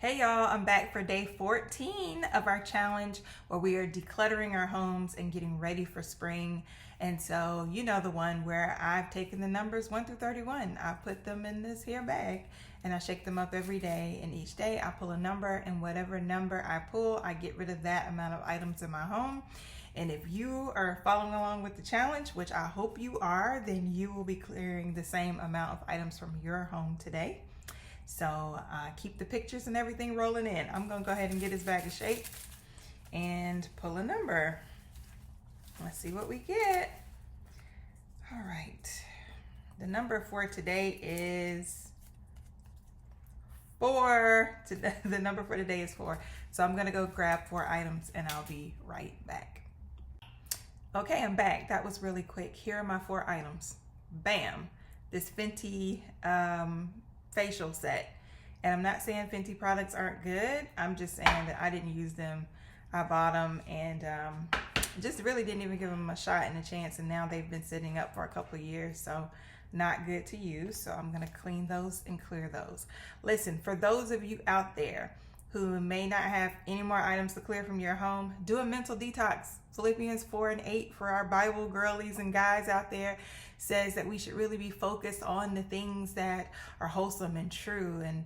Hey y'all, I'm back for day 14 of our challenge where we are decluttering our homes and getting ready for spring. And so, you know, the one where I've taken the numbers 1 through 31. I've put them in this here bag and I shake them up every day. And each day I pull a number, and whatever number I pull, I get rid of that amount of items in my home. And if you are following along with the challenge, which I hope you are, then you will be clearing the same amount of items from your home today. So keep the pictures and everything rolling in. I'm gonna go ahead and get his bag of shape and pull a number. Let's see what we get. All right, the number for today is 4. The number for today is 4. So I'm gonna go grab 4 items and I'll be right back. Okay, I'm back. That was really quick. Here are my 4 items. Bam, this Fenty facial set. And I'm not saying Fenty products aren't good. I'm just saying that I didn't use them. I bought them and just really didn't even give them a shot and a chance, and now they've been sitting up for a couple of years, so not good to use. So I'm gonna clean those and clear those. Listen, for those of you out there who may not have any more items to clear from your home, do a mental detox. Philippians 4:8 for our Bible girlies and guys out there says that we should really be focused on the things that are wholesome and true. And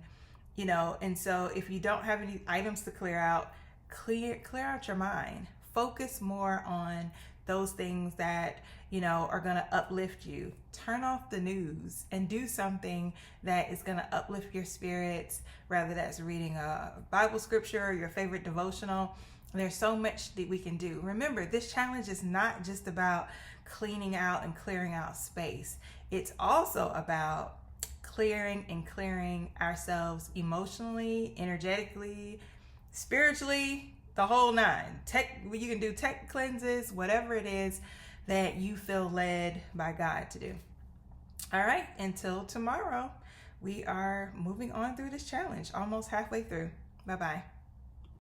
you know, and so if you don't have any items to clear out, clear out your mind. Focus more on those things that, you know, are going to uplift you. Turn off the news and do something that is going to uplift your spirits, whether that's reading a Bible scripture or your favorite devotional. There's so much that we can do. Remember, this challenge is not just about cleaning out and clearing out space. It's also about clearing ourselves emotionally, energetically, spiritually, the whole 9. You can do tech cleanses, whatever it is that you feel led by God to do. All right, until tomorrow, we are moving on through this challenge, almost halfway through. Bye-bye.